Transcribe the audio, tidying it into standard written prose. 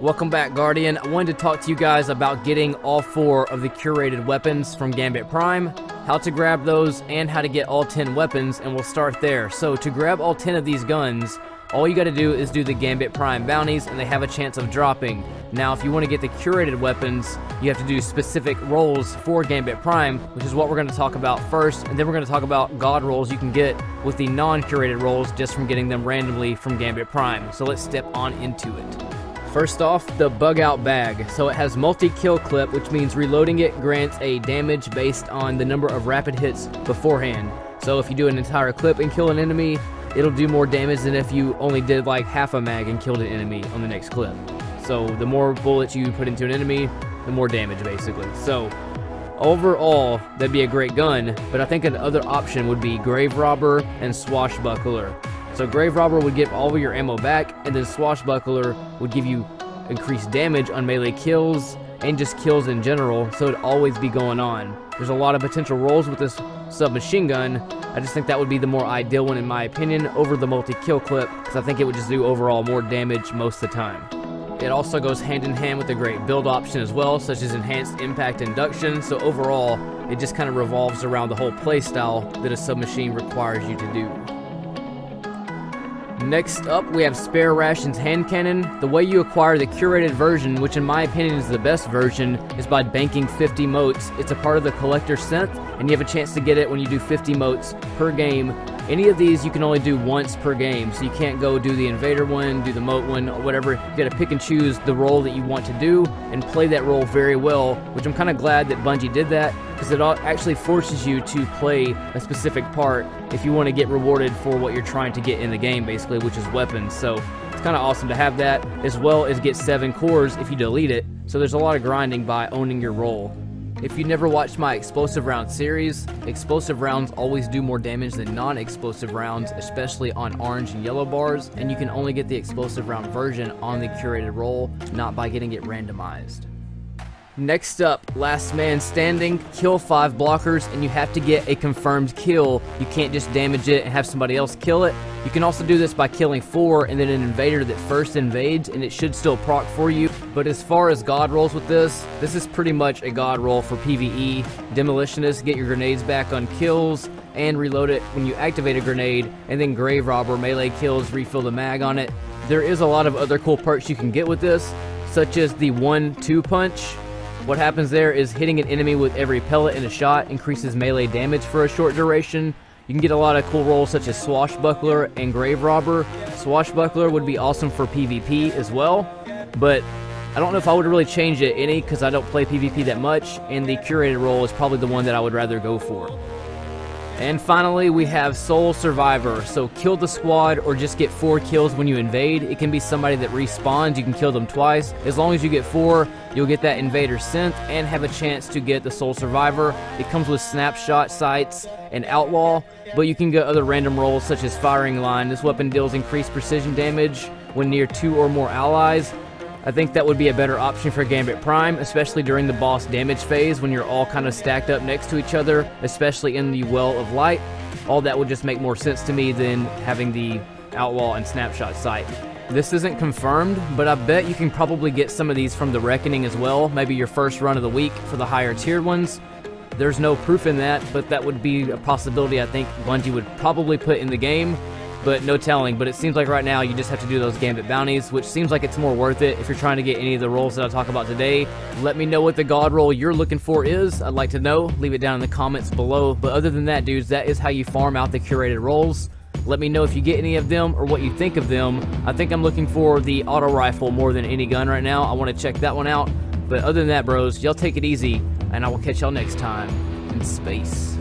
Welcome back, Guardian. I wanted to talk to you guys about getting all 4 of the curated weapons from Gambit Prime, how to grab those, and how to get all 10 weapons, and we'll start there. So to grab all 10 of these guns, all you gotta do is do the Gambit Prime bounties, and they have a chance of dropping. Now, if you want to get the curated weapons, you have to do specific rolls for Gambit Prime, which is what we're going to talk about first, and then we're going to talk about god rolls you can get with the non-curated rolls just from getting them randomly from Gambit Prime. So let's step on into it. First off, the bug out bag. So it has multi-kill clip, which means reloading it grants a damage based on the number of rapid hits beforehand. So if you do an entire clip and kill an enemy, it'll do more damage than if you only did like half a mag and killed an enemy on the next clip. So the more bullets you put into an enemy, the more damage basically. So overall, that'd be a great gun, but I think another option would be Grave Robber and Swashbuckler. So Grave Robber would give all of your ammo back, and then Swashbuckler would give you increased damage on melee kills and just kills in general, so it'd always be going on. There's a lot of potential rolls with this submachine gun. I just think that would be the more ideal one in my opinion over the multi-kill clip, because I think it would just do overall more damage most of the time. It also goes hand in hand with a great build option as well, such as enhanced impact induction, so overall it just kind of revolves around the whole playstyle that a submachine requires you to do. Next up, we have Spare Rations Hand Cannon. The way you acquire the curated version, which in my opinion is the best version, is by banking 50 motes. It's a part of the collector synth, and you have a chance to get it when you do 50 motes per game. Any of these you can only do once per game, so you can't go do the invader one, do the mote one, or whatever. You gotta pick and choose the role that you want to do and play that role very well, which I'm kind of glad that Bungie did that, because it actually forces you to play a specific part if you want to get rewarded for what you're trying to get in the game, basically, which is weapons. So it's kind of awesome to have that, as well as get 7 cores if you delete it. So there's a lot of grinding by owning your role. If you never watched my explosive round series, explosive rounds always do more damage than non-explosive rounds, especially on orange and yellow bars, and you can only get the explosive round version on the curated role, not by getting it randomized. Next up, last man standing, kill 5 blockers, and you have to get a confirmed kill. You can't just damage it and have somebody else kill it. You can also do this by killing 4 and then an invader that first invades, and it should still proc for you. But as far as god rolls with this is pretty much a god roll for PvE. Demolitionist, get your grenades back on kills and reload it when you activate a grenade, and then Grave Robber, melee kills, refill the mag on it. There is a lot of other cool perks you can get with this, such as the 1-2 punch. What happens there is hitting an enemy with every pellet in a shot increases melee damage for a short duration. You can get a lot of cool rolls such as Swashbuckler and Grave Robber. Swashbuckler would be awesome for PvP as well, but I don't know if I would really change it any because I don't play PvP that much, and the curated role is probably the one that I would rather go for. And finally, we have Soul Survivor. So kill the squad or just get 4 kills when you invade. It can be somebody that respawns, you can kill them twice. As long as you get 4, you'll get that invader synth and have a chance to get the Soul Survivor. It comes with snapshot sights and outlaw, but you can get other random rolls such as firing line. This weapon deals increased precision damage when near 2 or more allies. I think that would be a better option for Gambit Prime, especially during the boss damage phase when you're all kind of stacked up next to each other, especially in the Well of Light. All that would just make more sense to me than having the Outlaw and Snapshot sight. This isn't confirmed, but I bet you can probably get some of these from the Reckoning as well, maybe your first run of the week for the higher tiered ones. There's no proof in that, but that would be a possibility I think Bungie would probably put in the game. But no telling. But it seems like right now you just have to do those Gambit bounties, which seems like it's more worth it if you're trying to get any of the rolls that I talk about today. Let me know what the god roll you're looking for is. I'd like to know. Leave it down in the comments below. But other than that, dudes, that is how you farm out the curated rolls. Let me know if you get any of them or what you think of them. I think I'm looking for the auto rifle more than any gun right now. I want to check that one out. But other than that, bros, y'all take it easy, and I will catch y'all next time in space.